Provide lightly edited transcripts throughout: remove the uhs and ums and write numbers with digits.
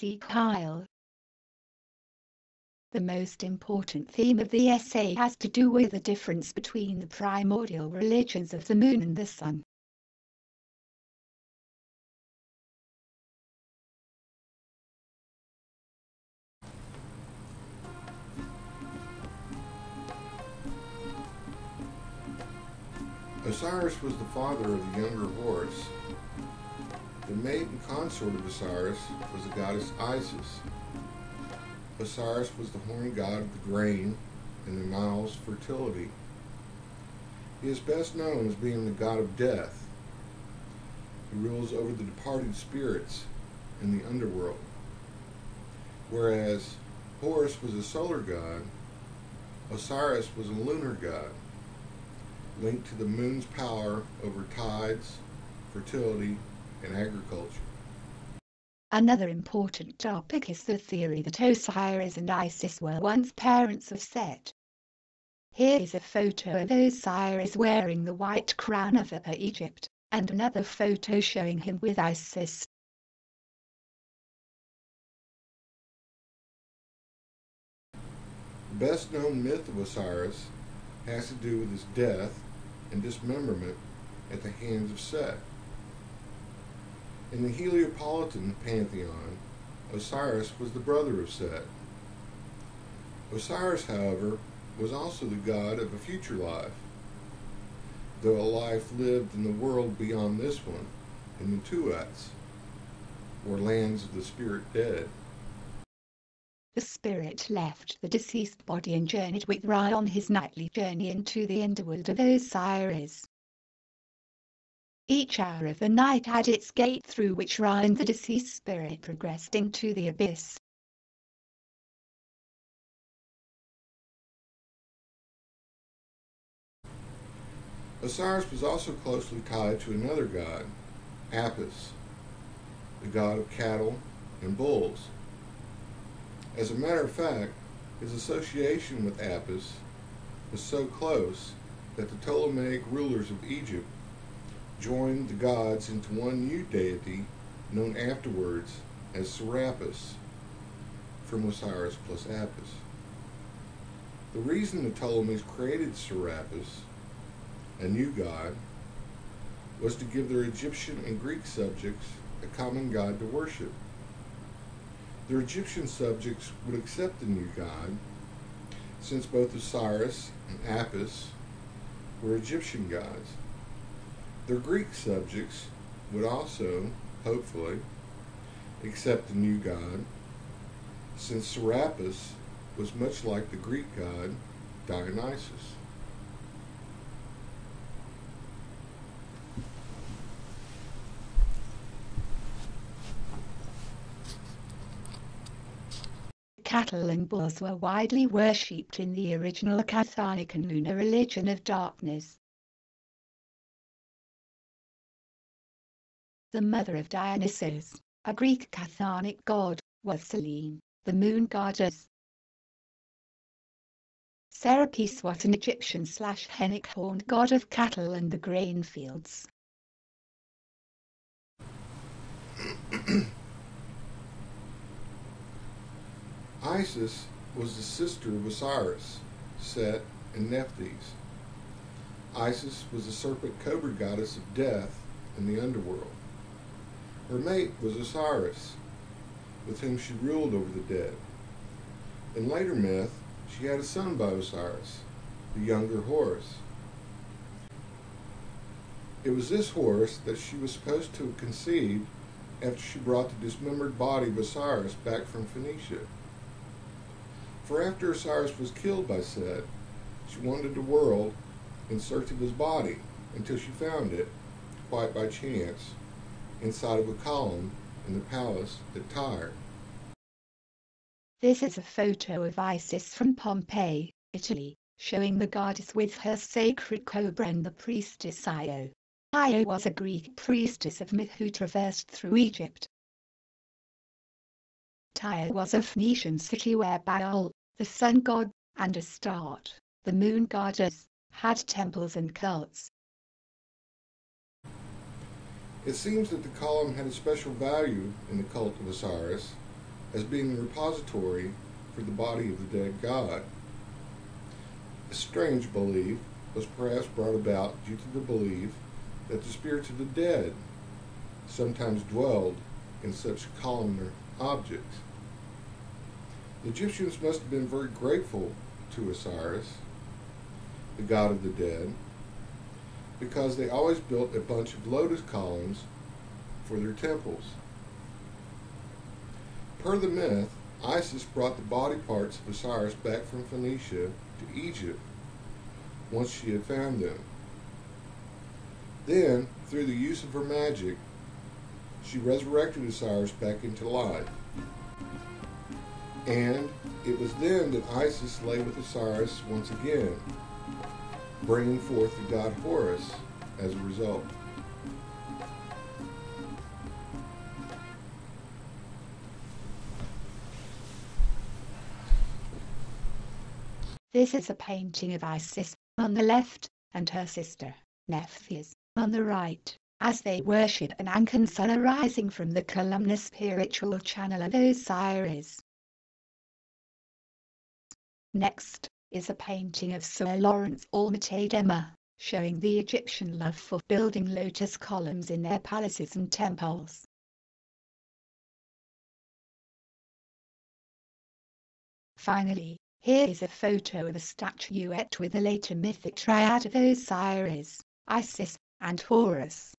see Kyle. The most important theme of the essay has to do with the difference between the primordial religions of the moon and the sun. Osiris was the father of the younger Horus. The mate and consort of Osiris was the goddess Isis. Osiris was the horned god of the grain and the Nile's fertility. He is best known as being the god of death. He rules over the departed spirits in the underworld. Whereas Horus was a solar god, Osiris was a lunar god, linked to the moon's power over tides, fertility, and agriculture. Another important topic is the theory that Osiris and Isis were once parents of Set. Here is a photo of Osiris wearing the white crown of Upper Egypt, and another photo showing him with Isis. The best-known myth of Osiris has to do with his death and dismemberment at the hands of Set. In the Heliopolitan pantheon, Osiris was the brother of Set. Osiris, however, was also the god of a future life, though a life lived in the world beyond this one, in the Tuats, or lands of the spirit dead. The spirit left the deceased body and journeyed with Ra on his nightly journey into the underworld of Osiris. Each hour of the night had its gate through which Ra and the deceased spirit progressed into the abyss. Osiris was also closely tied to another god, Apis, the god of cattle and bulls. As a matter of fact, his association with Apis was so close that the Ptolemaic rulers of Egypt joined the gods into one new deity known afterwards as Serapis, from Osiris plus Apis. The reason the Ptolemies created Serapis, a new god, was to give their Egyptian and Greek subjects a common god to worship. Their Egyptian subjects would accept the new god, since both Osiris and Apis were Egyptian gods. Their Greek subjects would also, hopefully, accept the new god, since Serapis was much like the Greek god Dionysus. Cattle and bulls were widely worshipped in the original chthonic and lunar religion of darkness. The mother of Dionysus, a Greek chthonic god, was Selene, the moon goddess. Serapis was an Egyptian/Hellenic horned god of cattle and the grain fields. Isis was the sister of Osiris, Set, and Nephthys. Isis was the serpent-cobra goddess of death in the underworld. Her mate was Osiris, with whom she ruled over the dead. In later myth, she had a son by Osiris, the younger Horus. It was this Horus that she was supposed to have conceived after she brought the dismembered body of Osiris back from Phoenicia. For after Osiris was killed by Set, she wandered the world in search of his body until she found it, quite by chance, inside of a column in the palace at Tyre. This is a photo of Isis from Pompeii, Italy, showing the goddess with her sacred cobra and the priestess Io. Io was a Greek priestess of myth who traversed through Egypt. Tyre was a Phoenician city where Baal, the sun god, and Astarte, the moon goddess, had temples and cults. It seems that the column had a special value in the cult of Osiris, as being the repository for the body of the dead god. A strange belief was perhaps brought about due to the belief that the spirits of the dead sometimes dwelled in such columnar objects. The Egyptians must have been very grateful to Osiris, the god of the dead, because they always built a bunch of lotus columns for their temples. Per the myth, Isis brought the body parts of Osiris back from Phoenicia to Egypt once she had found them. Then, through the use of her magic, she resurrected Osiris back into life. And it was then that Isis lay with Osiris once again, bringing forth the god Horus as a result. This is a painting of Isis on the left and her sister, Nephthys, on the right, as they worship an Ancan sun arising from the columnar spiritual channel of Osiris. Next is a painting of Sir Lawrence Almatadema, showing the Egyptian love for building lotus columns in their palaces and temples. Finally, here is a photo of a statuette with the later mythic triad of Osiris, Isis, and Horus.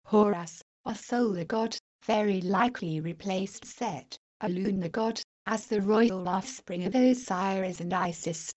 Horus, a solar god, very likely replaced Set, a lunar god, as the royal offspring of Osiris and Isis.